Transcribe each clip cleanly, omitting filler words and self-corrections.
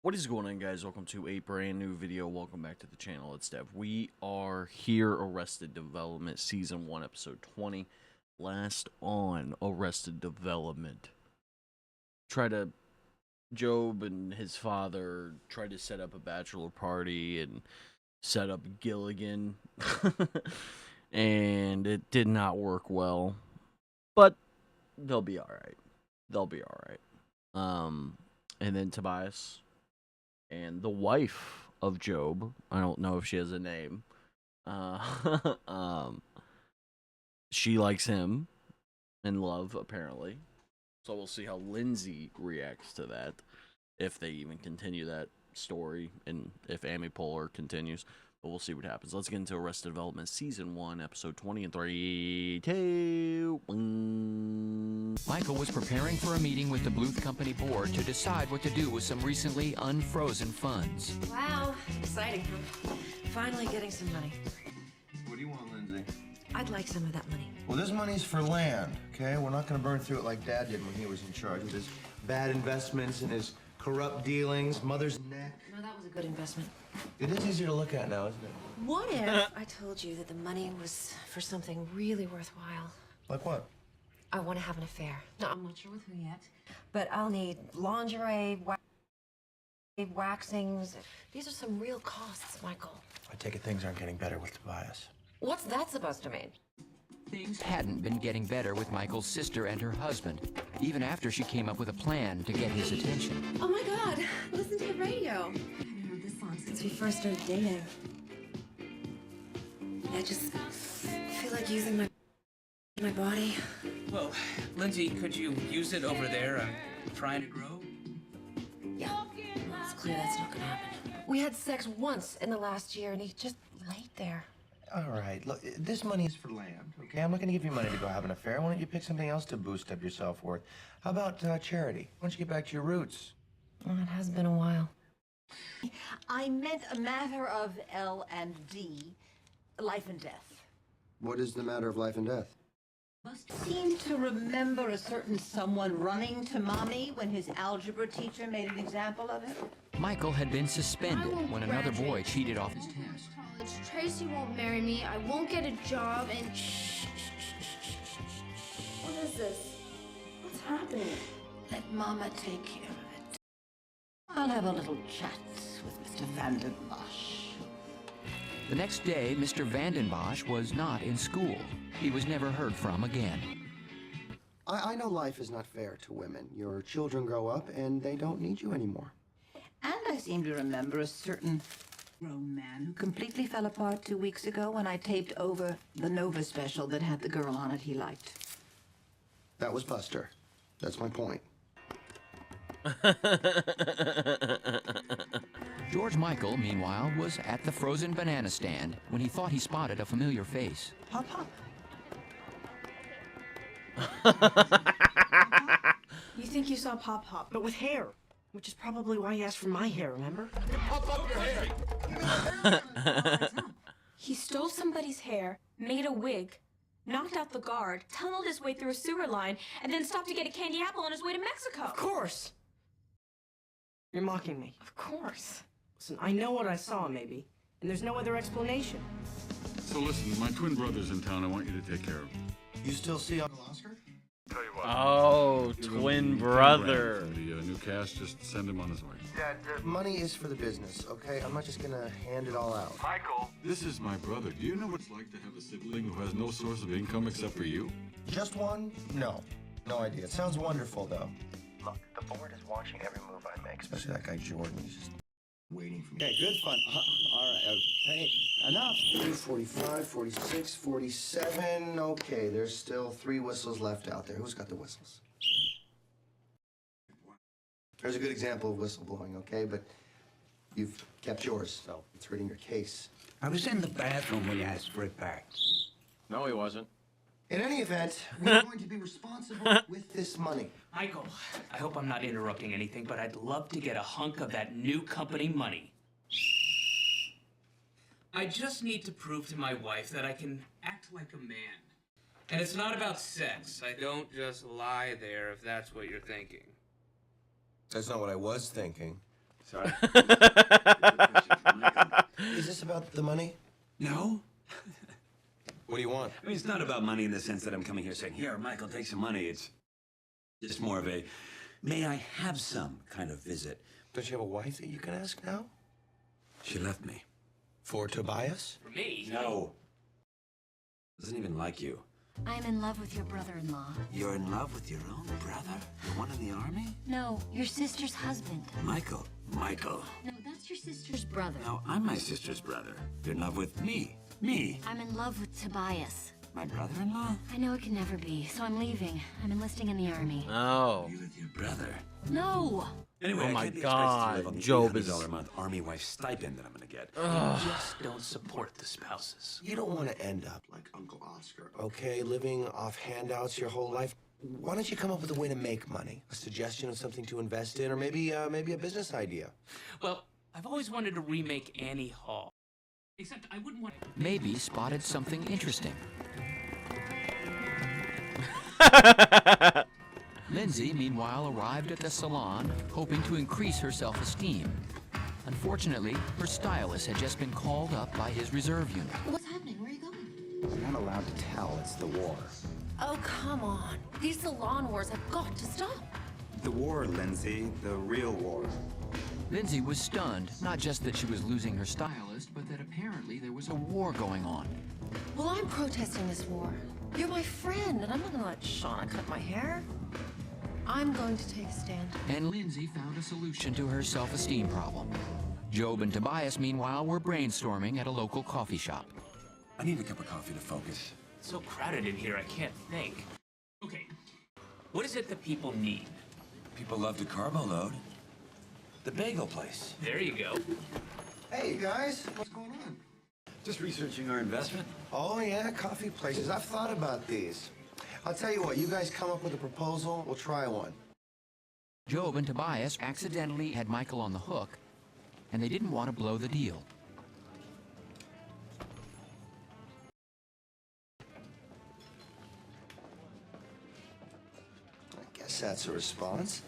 What is going on, guys? Welcome to a brand new video. Welcome back to the channel. It's Dev. We are here, Arrested Development Season 1, Episode 20. Last on Arrested Development. Job and his father tried to set up a bachelor party and set up Gilligan. And it did not work well. But they'll be alright. They'll be alright. And then Tobias and the wife of Job, I don't know if she has a name, she likes him in love, apparently. So we'll see how Lindsay reacts to that, if they even continue that story, and if Amy Poehler continues. But we'll see what happens. Let's get into Arrested Development Season 1, Episode 20 in 3, 2, 1. Michael was preparing for a meeting with the Bluth Company board to decide what to do with some recently unfrozen funds. Wow, exciting, huh? Finally getting some money. What do you want, Lindsay? I'd like some of that money. Well, this money's for land, okay? We're not gonna burn through it like Dad did when he was in charge with his bad investments and his corrupt dealings, mother's neck. No, that was a good investment. It is easier to look at now, isn't it? What if I told you that the money was for something really worthwhile? Like what? I want to have an affair. No, I'm not sure with who yet. But I'll need lingerie, waxings. These are some real costs, Michael. I take it things aren't getting better with Tobias. What's that supposed to mean? Things hadn't been getting better with Michael's sister and her husband, even after she came up with a plan to get his attention. Oh my God, listen to the radio. I haven't heard this song since we first started dating. I just feel like using my body. Well, Lindsay, could you use it over there? I'm trying to grow. Yeah, it's clear that's not gonna happen. We had sex once in the last year, and he just laid there. All right, look, this money is for land, okay? I'm not gonna give you money to go have an affair. Why don't you pick something else to boost up your self-worth? How about charity? Why don't you get back to your roots? Well, it has been a while. I meant a matter of L&D, life and death. What is the matter of life and death? Must seem to remember a certain someone running to mommy when his algebra teacher made an example of him. Michael had been suspended when another boy cheated off his test. Tracy won't marry me, I won't get a job, and what is this? What's happening? Let mama take care of it. I'll have a little chat with Mr. Vanden Bosch. The next day, Mr. Vanden Bosch was not in school. He was never heard from again. I know life is not fair to women. Your children grow up and they don't need you anymore. And I seem to remember a certain grown man who completely fell apart 2 weeks ago when I taped over the Nova special that had the girl on it he liked. That was Buster. That's my point. George Michael, meanwhile, was at the frozen banana stand when he thought he spotted a familiar face. Hop, hop. You think you saw Pop Pop, but with hair. Which is probably why he asked for my hair, remember? He stole somebody's hair, made a wig, knocked out the guard, tunneled his way through a sewer line, and then stopped to get a candy apple on his way to Mexico. Of course! You're mocking me. Of course. Listen, I know what I saw, maybe. And there's no other explanation. So listen, my twin brother's in town. I want you to take care of him. You still see Uncle Oscar? Tell you what. Oh, twin brother. For the new cast, just send him on his way. Dad, the money is for the business, okay? I'm not just gonna hand it all out. This is my brother. Do you know what it's like to have a sibling who has no source of income except for you? Just one? No. No idea. It sounds wonderful, though. Look, the board is watching every move I make, especially that guy Jordan. He's just waiting for me. Okay, good fun. All right, hey, enough. 45, 46, 47. Okay, there's still 3 whistles left out there. Who's got the whistles? There's a good example of whistleblowing, okay? But you've kept yours, so it's hurting your case. I was in the bathroom when you asked for it back. No, he wasn't. In any event, we're going to be responsible with this money. Michael, I hope I'm not interrupting anything, but I'd love to get a hunk of that new company money. I just need to prove to my wife that I can act like a man. And it's not about sex. I don't just lie there if that's what you're thinking. That's not what I was thinking. Sorry. Is this about the money? No. What do you want? I mean, it's not about money in the sense that I'm coming here saying, here, Michael, take some money. It's just more of a, may I have some kind of visit. Don't you have a wife that you can ask now? She left me. For Tobias? For me? No. Doesn't even like you. I'm in love with your brother-in-law. You're in love with your own brother? The one in the army? No, your sister's husband. Michael. Michael. No, that's your sister's brother. No, I'm my sister's brother. You're in love with me. Me. I'm in love with Tobias. My brother-in-law? I know it can never be, so I'm leaving. I'm enlisting in the army. Oh. You with your brother? No! Anyway, Oh I my can't be God, expected to live on the Job is- $800 a month army wife stipend that I'm gonna get. Just don't support the spouses. You don't want to end up like Uncle Oscar, okay? Living off handouts your whole life. Why don't you come up with a way to make money? A suggestion of something to invest in, or maybe a business idea. Well, I've always wanted to remake Annie Hall. Except I wouldn't want... Maybe spotted something interesting. Lindsay, meanwhile, arrived at the salon, hoping to increase her self-esteem. Unfortunately, her stylist had just been called up by his reserve unit. What's happening? Where are you going? We're not allowed to tell. It's the war. Oh, come on. These salon wars have got to stop. The war, Lindsay. The real war. Lindsay was stunned, not just that she was losing her stylist, but that apparently there was a war going on. Well, I'm protesting this war. You're my friend, and I'm not gonna let Shauna cut my hair. I'm going to take a stand. And Lindsay found a solution to her self-esteem problem. Job and Tobias, meanwhile, were brainstorming at a local coffee shop. I need a cup of coffee to focus. It's so crowded in here, I can't think. Okay, what is it that people need? People love to carbo load. The bagel place. There you go. Hey, you guys. What's going on? Just researching our investment. Oh, yeah, coffee places. I've thought about these. I'll tell you what, you guys come up with a proposal, we'll try one. Job and Tobias accidentally had Michael on the hook, and they didn't want to blow the deal. I guess that's a response.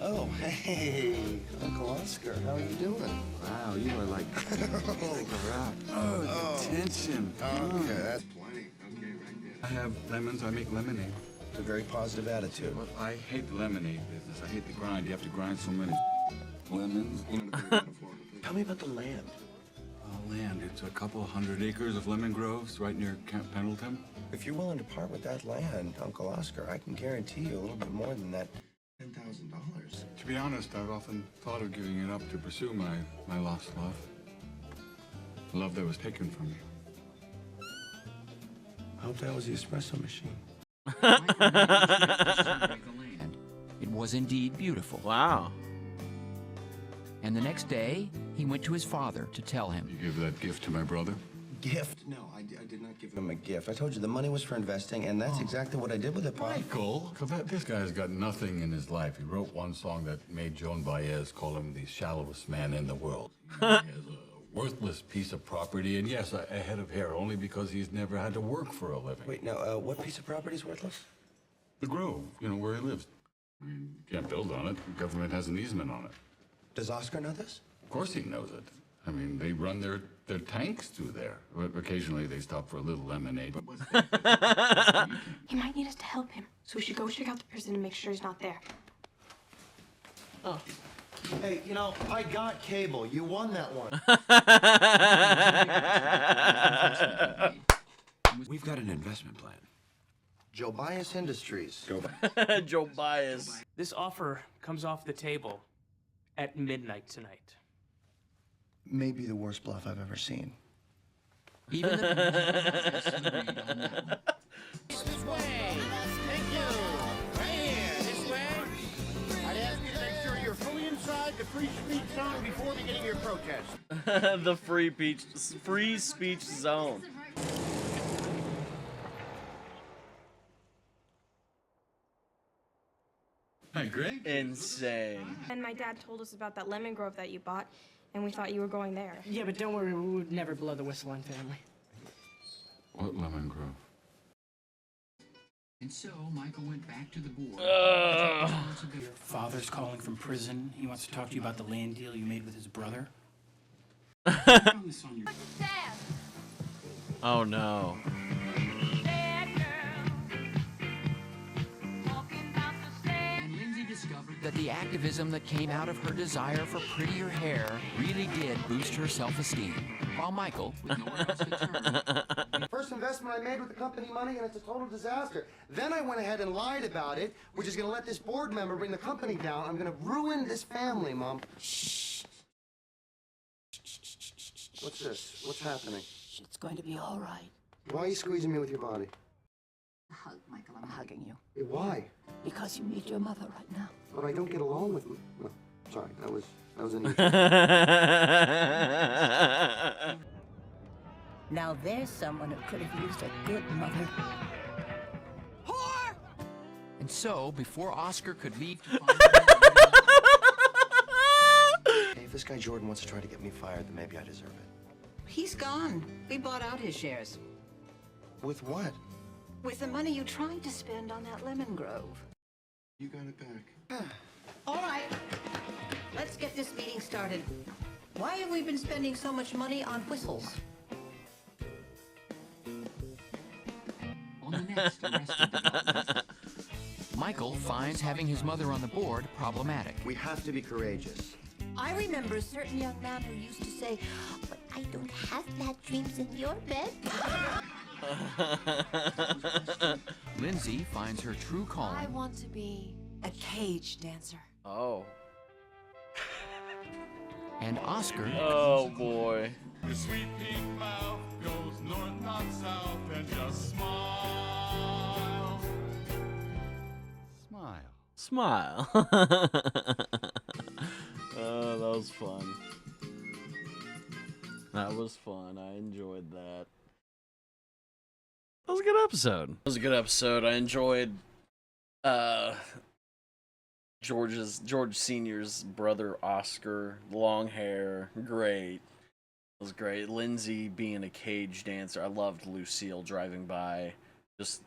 Oh, hey, Uncle Oscar, how are you doing? Wow, you are like a rock. Oh, the tension. Okay, that's plenty. Okay, right there. I have lemons. I make lemonade. It's a very positive attitude. But I hate the lemonade business. I hate the grind. You have to grind so many lemons. Tell me about the land. Land. It's a couple hundred acres of lemon groves right near Camp Pendleton. If you're willing to part with that land, Uncle Oscar, I can guarantee you a little bit more than that $10,000. To be honest, I've often thought of giving it up to pursue my lost love. The love that was taken from me. I hope that was the espresso machine. It was indeed beautiful. Wow. And the next day, he went to his father to tell him. You gave that gift to my brother? Gift? No, I did not give him a gift. I told you the money was for investing, and that's exactly what I did with it, Pop. Michael, this guy's got nothing in his life. He wrote one song that made Joan Baez call him the shallowest man in the world. He has a worthless piece of property, and yes, a head of hair, only because he's never had to work for a living. Wait, now, what piece of property is worthless? The Grove, where he lives. I mean, you can't build on it. The government has an easement on it. Does Oscar know this? Of course he knows it. I mean, they run their tanks through there. Occasionally they stop for a little lemonade. But He might need us to help him, so we should go check out the prison and make sure he's not there. Oh. Hey, I got cable. You won that one. We've got an investment plan. Jobias Industries. Joe Bias. This offer comes off the table at midnight tonight. Maybe the worst bluff I've ever seen. Even the agreed on that one. This way. Thank you. Right here. This way. I'd ask you to make sure you're fully inside the free speech zone before beginning your protest. The free speech zone. Hi, Greg. Insane. And my dad told us about that lemon grove that you bought, and we thought you were going there. Yeah, but don't worry, we would never blow the whistle on family. What lemon grove? And so Michael went back to the board. Your father's calling from prison. He wants to talk to you about the land deal you made with his brother. Oh no. And Lindsay discovered that the activism that came out of her desire for prettier hair really did boost her self-esteem. While Michael, with nowhere else to turn, First investment I made with the company money, and it's a total disaster. Then I went ahead and lied about it, which is going to let this board member bring the company down. I'm going to ruin this family, Mom. Shh. What's this? What's happening? It's going to be all right. Why are you squeezing me with your body? Hug, Michael. I'm hugging you. Why? Because you need your mother right now. But I don't get along with... No, sorry, that was an... Now there's someone who could have used a good mother. and so before Oscar could leave to find Hey, if this guy Jordan wants to try to get me fired, then maybe I deserve it. He's gone. We bought out his shares. With what? With the money you tried to spend on that lemon grove. You got it back. All right. Let's get this meeting started. Why have we been spending so much money on whistles? on the next Arrested Development. Michael finds having his mother on the board problematic. We have to be courageous. I remember a certain young man who used to say, "But I don't have bad dreams in your bed." Lindsay finds her true I calling. want to be a cage dancer. Oh. And Oscar. Oh boy. Your sweet pink mouth goes north, not south, and just smile. Smile. Oh, that was fun. That was fun. I enjoyed that. That was a good episode. It was a good episode. I enjoyed George Sr.'s brother Oscar. Long hair. Great. It was great. Lindsay being a cage dancer. I loved Lucille driving by. Just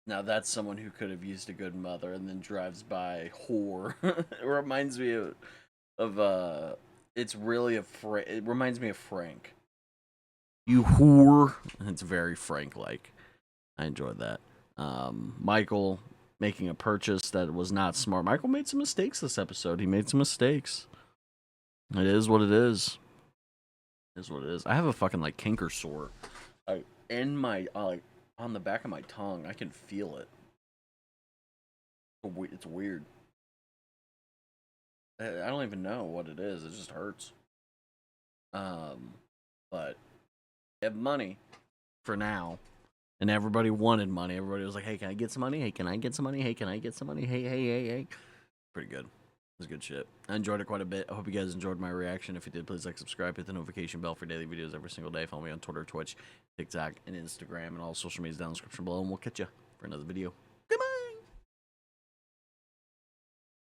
now that's someone who could have used a good mother and then drives by whore. It reminds me of it's really it reminds me of Frank. You whore. It's very Frank-like. I enjoyed that. Michael making a purchase that was not smart. Michael made some mistakes this episode. He made some mistakes. It is what it is. It is what it is. I have a fucking like canker sore in my on the back of my tongue. I can feel it. It's weird. I don't even know what it is. It just hurts. But I have money for now. And everybody wanted money. Everybody was like, hey, can I get some money? Hey, can I get some money? Hey, can I get some money? Hey. Pretty good. It was good shit. I enjoyed it quite a bit. I hope you guys enjoyed my reaction. If you did, please like, subscribe, hit the notification bell for daily videos every single day. Follow me on Twitter, Twitch, TikTok, and Instagram, and all social medias down in the description below. And we'll catch you for another video.